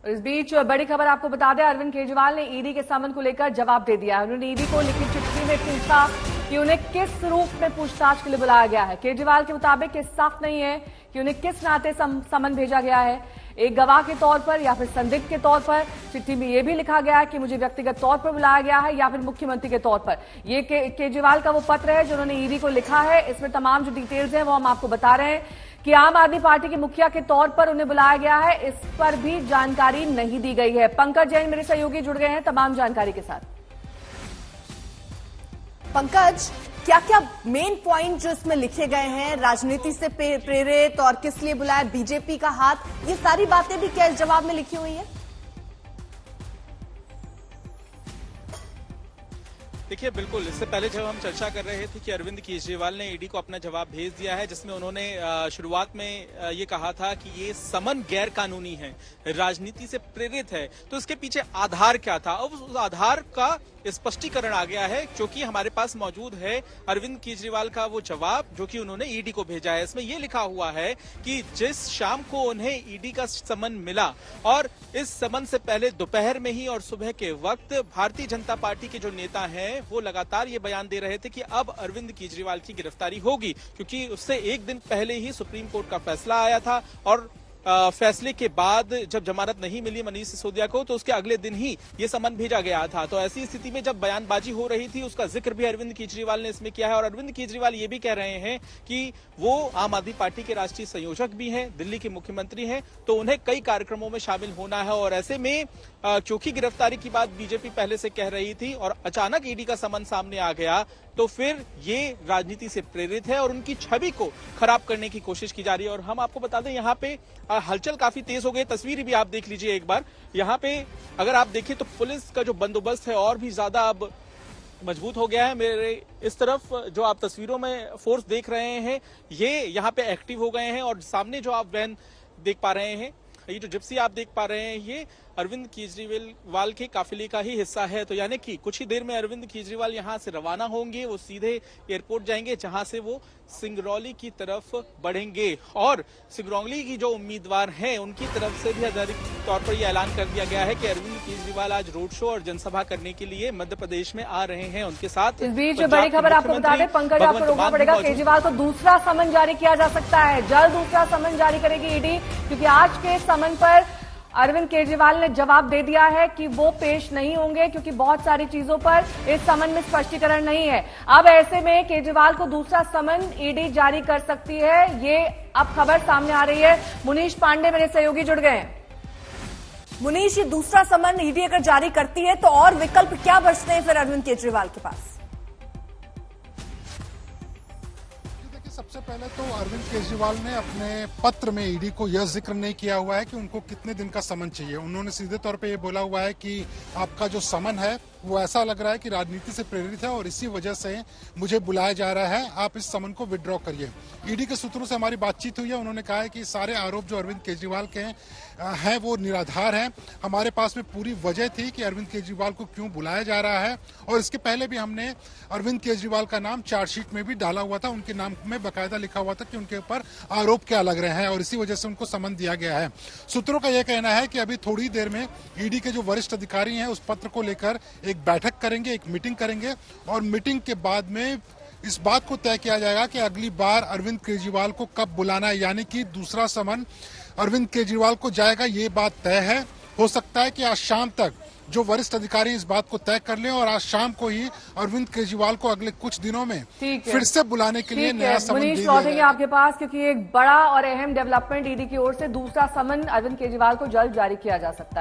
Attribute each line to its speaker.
Speaker 1: इस बीच बड़ी खबर आपको बता दें, अरविंद केजरीवाल ने ईडी के समन को लेकर जवाब दे दिया है। उन्होंने ईडी को लिखी चिट्ठी में पूछा कि उन्हें किस रूप में पूछताछ के लिए बुलाया गया है। केजरीवाल के मुताबिक ये साफ नहीं है कि उन्हें किस नाते समन भेजा गया है, एक गवाह के तौर पर या फिर संदिग्ध के तौर पर। चिट्ठी में यह भी लिखा गया है कि मुझे व्यक्तिगत तौर पर बुलाया गया है या फिर मुख्यमंत्री के तौर पर। ये केजरीवाल का वो पत्र है जो उन्होंने ईडी को लिखा है। इसमें तमाम जो डिटेल्स हैं वो हम आपको बता रहे हैं कि आम आदमी पार्टी के मुखिया के तौर पर उन्हें बुलाया गया है, इस पर भी जानकारी नहीं दी गई है। पंकज जैन मेरे सहयोगी जुड़ गए हैं तमाम जानकारी के साथ।
Speaker 2: पंकज, क्या क्या मेन पॉइंट जो इसमें लिखे गए हैं, राजनीति से प्रेरित और किस लिए बुलाया, बीजेपी का हाथ, ये सारी बातें भी क्या इस जवाब में लिखी हुई है?
Speaker 3: देखिए, बिल्कुल इससे पहले जब हम चर्चा कर रहे थे कि अरविंद केजरीवाल ने ईडी को अपना जवाब भेज दिया है, जिसमें उन्होंने शुरुआत में ये कहा था कि ये समन गैर कानूनी है, राजनीति से प्रेरित है। तो इसके पीछे आधार क्या था? अब उस आधार का स्पष्टीकरण आ गया है, क्योंकि हमारे पास मौजूद है अरविंद केजरीवाल का वो जवाब जो कि उन्होंने ईडी को भेजा है। इसमें यह लिखा हुआ है कि जिस शाम को उन्हें ईडी का समन मिला और इस समन से पहले दोपहर में ही और सुबह के वक्त भारतीय जनता पार्टी के जो नेता हैं वो लगातार ये बयान दे रहे थे कि अब अरविंद केजरीवाल की गिरफ्तारी होगी, क्योंकि उससे एक दिन पहले ही सुप्रीम कोर्ट का फैसला आया था और फैसले के बाद जब जमानत नहीं मिली मनीष सिसोदिया को तो उसके अगले दिन ही ये समन भेजा गया था। तो ऐसी स्थिति में जब बयानबाजी हो रही थी उसका जिक्र भी अरविंद केजरीवाल ने इसमें किया है। और अरविंद केजरीवाल ये भी कह रहे हैं कि वो आम आदमी पार्टी के राष्ट्रीय संयोजक भी हैं, दिल्ली के मुख्यमंत्री हैं, तो उन्हें कई कार्यक्रमों में शामिल होना है। और ऐसे में चौकी गिरफ्तारी की बात बीजेपी पहले से कह रही थी और अचानक ईडी का समन सामने आ गया, तो फिर ये राजनीति से प्रेरित है और उनकी छवि को खराब करने की कोशिश की जा रही है। और हम आपको बता दें, यहाँ पे हलचल काफी तेज हो गई। तस्वीर भी आप देख लीजिए एक बार। यहाँ पे अगर आप देखें तो पुलिस का जो बंदोबस्त है और भी ज्यादा अब मजबूत हो गया है। मेरे इस तरफ जो आप तस्वीरों में फोर्स देख रहे हैं ये यहाँ पे एक्टिव हो गए हैं और सामने जो आप वैन देख पा रहे हैं, ये जो जिप्सी आप देख पा रहे हैं, ये अरविंद केजरीवाल के काफिले का ही हिस्सा है। तो यानी कि कुछ ही देर में अरविंद केजरीवाल यहां से रवाना होंगे, वो सीधे एयरपोर्ट जाएंगे जहां से वो सिंगरौली की तरफ बढ़ेंगे। और सिंगरौली की जो उम्मीदवार हैं उनकी तरफ से भी आधिकारिक तौर पर यह ऐलान कर दिया गया है कि अरविंद केजरीवाल आज रोड शो और जनसभा करने के लिए मध्य प्रदेश में आ रहे हैं। उनके साथ
Speaker 1: इस बीच बड़ी खबर आपको बता दें, पंकज आपको रोकना पड़ेगा, केजरीवाल को दूसरा समन जारी किया जा सकता है। जल्द दूसरा समन जारी करेगी ईडी, क्योंकि आज के समन पर अरविंद केजरीवाल ने जवाब दे दिया है कि वो पेश नहीं होंगे, क्योंकि बहुत सारी चीजों पर इस समन में स्पष्टीकरण नहीं है। अब ऐसे में केजरीवाल को दूसरा समन ईडी जारी कर सकती है, ये अब खबर सामने आ रही है। मुनीश पांडे मेरे सहयोगी जुड़ गए हैं।
Speaker 2: मुनीश, ये दूसरा समन ईडी अगर जारी करती है तो और विकल्प क्या बचते हैं फिर अरविंद केजरीवाल के पास?
Speaker 4: सबसे पहले तो अरविंद केजरीवाल ने अपने पत्र में ईडी को यह जिक्र नहीं किया हुआ है कि उनको कितने दिन का समन चाहिए। उन्होंने सीधे तौर पे ये बोला हुआ है कि आपका जो समन है वो ऐसा लग रहा है कि राजनीति से प्रेरित है और इसी वजह से मुझे बुलाया जा रहा है, आप इस समन को विड्रॉ करिए। ईडी के सूत्रों से हमारी बातचीत हुई है, उन्होंने कहा है कि सारे आरोप जो अरविंद केजरीवाल के हैं वो निराधार हैं। हमारे पास में पूरी वजह थी कि अरविंद केजरीवाल को क्यों बुलाया जा रहा है और इसके पहले भी हमने अरविंद केजरीवाल का नाम चार्जशीट में भी डाला हुआ था, उनके नाम में बाकायदा लिखा हुआ था कि उनके ऊपर आरोप क्या लग रहे हैं और इसी वजह से उनको समन दिया गया है। सूत्रों का यह कहना है कि अभी थोड़ी देर में ईडी के जो वरिष्ठ अधिकारी हैं उस पत्र को लेकर एक बैठक करेंगे, एक मीटिंग करेंगे और मीटिंग के बाद में इस बात को तय किया जाएगा कि अगली बार अरविंद केजरीवाल को कब बुलाना है, यानी कि दूसरा समन अरविंद केजरीवाल को जाएगा, ये बात तय है। हो सकता है कि आज शाम तक जो वरिष्ठ अधिकारी इस बात को तय कर लें और आज शाम को ही अरविंद केजरीवाल को अगले कुछ दिनों में फिर से बुलाने के लिए नया समन दे दिया
Speaker 1: लौटेंगे आपके पास, क्योंकि एक बड़ा और अहम डेवलपमेंट ईडी की ओर से दूसरा समन अरविंद केजरीवाल को जल्द जारी किया जा सकता है।